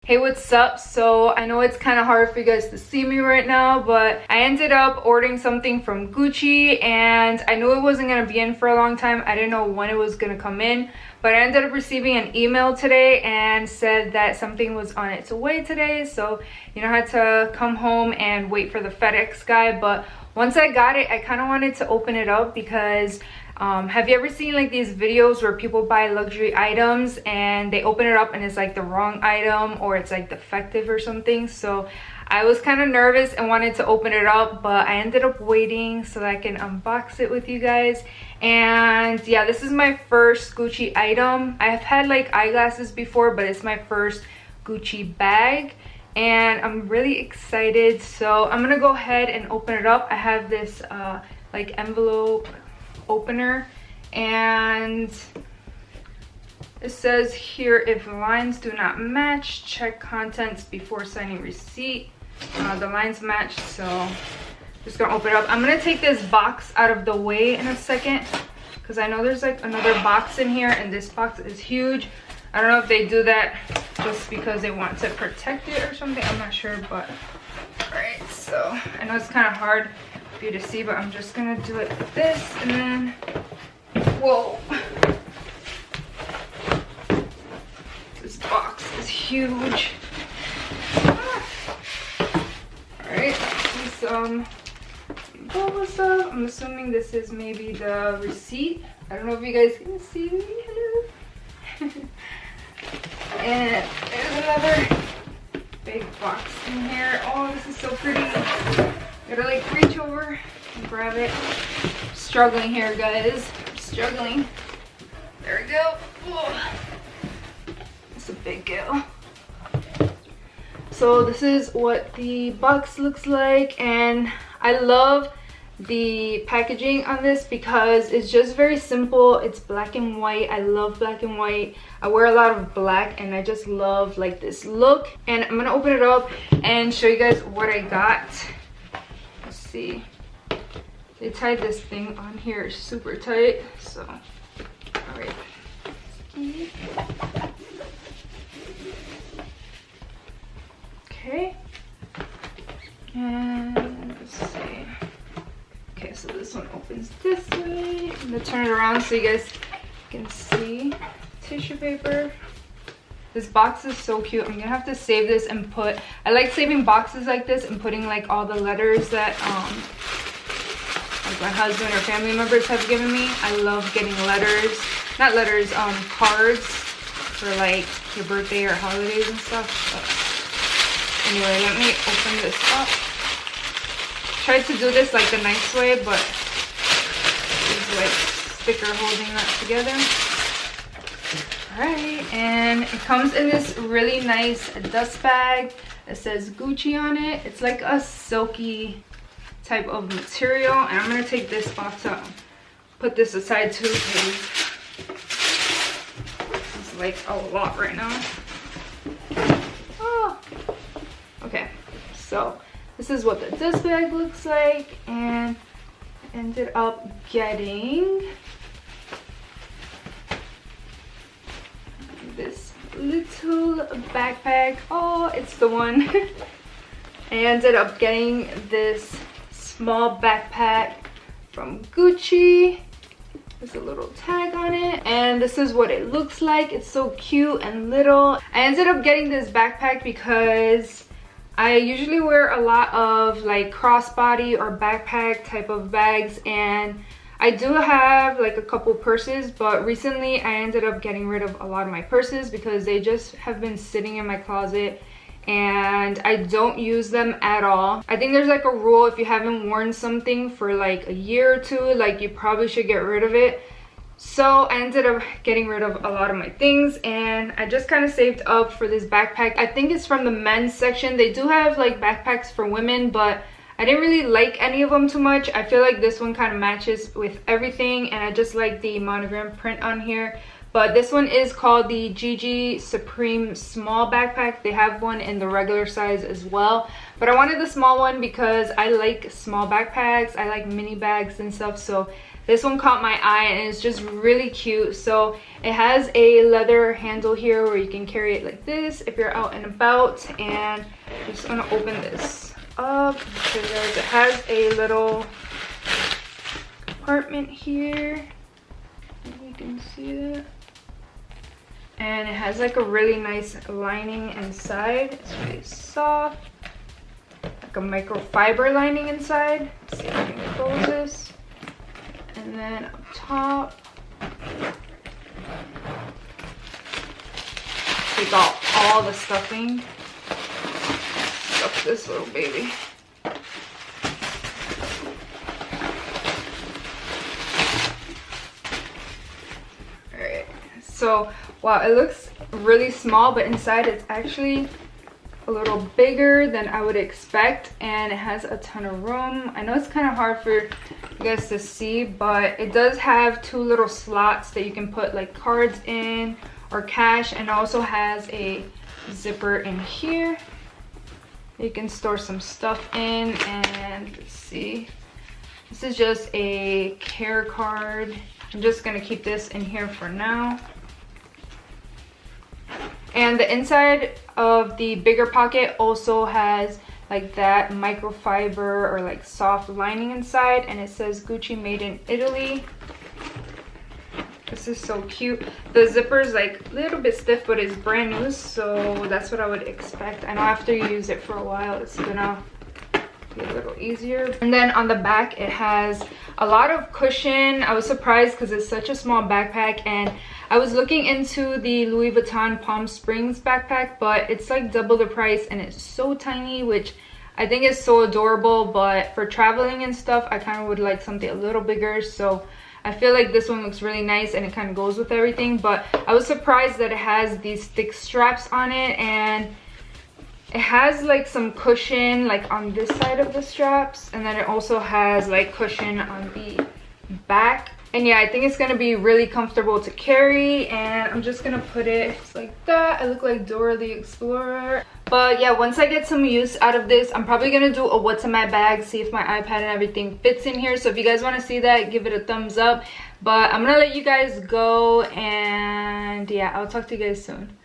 Hey, what's up? So I know it's kind of hard for you guys to see me right now, but I ended up ordering something from Gucci and I knew it wasn't going to be in for a long time. I didn't know when it was going to come in, but I ended up receiving an email today and said that something was on its way today. So, I had to come home and wait for the FedEx guy. But once I got it, I kind of wanted to open it up because have you ever seen like these videos where people buy luxury items and they open it up and it's like the wrong item or it's like defective or something? So I was kind of nervous and wanted to open it up, but I ended up waiting so that I can unbox it with you guys. And yeah, this is my first Gucci item. I've had like eyeglasses before, but it's my first Gucci bag and I'm really excited. So I'm gonna go ahead and open it up. I have this like envelope opener and it says here, if lines do not match, check contents before signing receipt. The lines matched, so I'm just gonna open it up. I'm gonna take this box out of the way in a second because I know there's like another box in here and this box is huge. I don't know if they do that just because they want to protect it or something, I'm not sure. But all right, so I know it's kind of hard for you to see, but I'm just gonna do it like this and then whoa, this box is huge. All right, some bubble stuff. I'm assuming this is maybe the receipt. I don't know if you guys can see me. And there's another big box in here. Oh, this is so pretty. Gotta like reach over and grab it. I'm struggling here, guys. I'm struggling. There we go. Oh, it's a big deal. So this is what the box looks like, and I love the packaging on this because it's just very simple. It's black and white. I love black and white. I wear a lot of black and I just love like this look. And I'm gonna open it up and show you guys what I got. Let's see, they tied this thing on here super tight, so all right. Okay, and let's see. Okay, so this one opens this way. I'm gonna turn it around so you guys can see. Tissue paper. This box is so cute. I'm gonna have to save this and put, I like saving boxes like this and putting like all the letters that like my husband or family members have given me. I love getting letters, not letters, cards for like your birthday or holidays and stuff. But anyway, let me open this up. Tried to do this like the nice way, but there's like sticker holding that together. Alright, and it comes in this really nice dust bag. It says Gucci on it. It's like a silky type of material, and I'm gonna take this box out, put this aside too because it's like a lot right now. Oh, okay, so this is what the dust bag looks like, and I ended up getting this little backpack. Oh, it's the one. I ended up getting this small backpack from Gucci. There's a little tag on it, and this is what it looks like. It's so cute and little. I ended up getting this backpack because I usually wear a lot of like crossbody or backpack type of bags, and I do have like a couple purses, but recently I ended up getting rid of a lot of my purses because they just have been sitting in my closet and I don't use them at all. I think there's like a rule, if you haven't worn something for like a year or two, like you probably should get rid of it. So I ended up getting rid of a lot of my things, and I just kind of saved up for this backpack. I think it's from the men's section. They do have like backpacks for women, but I didn't really like any of them too much. I feel like this one kind of matches with everything, and I just like the monogram print on here. But this one is called the GG Supreme Small Backpack. They have one in the regular size as well, but I wanted the small one because I like small backpacks. I like mini bags and stuff, so this one caught my eye and it's just really cute. So it has a leather handle here where you can carry it like this if you're out and about. And I'm just gonna open this up because it has a little compartment here. You can see that. And it has like a really nice lining inside. It's really soft, like a microfiber lining inside. Let's see if I can close this. And then up top, take out all the stuffing. Stuff this little baby. Alright, so wow, it looks really small, but inside it's actually a little bigger than I would expect, and it has a ton of room. I know it's kind of hard for you guys to see, but it does have two little slots that you can put like cards in or cash, and also has a zipper in here. You can store some stuff in, and let's see. This is just a care card. I'm just gonna keep this in here for now. And the inside of the bigger pocket also has like that microfiber or like soft lining inside, and it says Gucci made in Italy. This is so cute. The zipper is like a little bit stiff, but it's brand new, so that's what I would expect. I know after you use it for a while, it's gonna be a little easier. And then on the back, it has a lot of cushion. I was surprised because it's such a small backpack, and I was looking into the Louis Vuitton Palm Springs backpack, but it's like double the price and it's so tiny, which I think is so adorable. But for traveling and stuff, I kind of would like something a little bigger. So I feel like this one looks really nice and it kind of goes with everything. But I was surprised that it has these thick straps on it, and it has like some cushion like on this side of the straps, and then it also has like cushion on the back. And yeah, I think it's gonna be really comfortable to carry, and I'm just gonna put it just like that. I look like Dora the Explorer. But yeah, once I get some use out of this, I'm probably gonna do a what's in my bag, see if my iPad and everything fits in here. So if you guys want to see that, give it a thumbs up. But I'm gonna let you guys go, and yeah, I'll talk to you guys soon.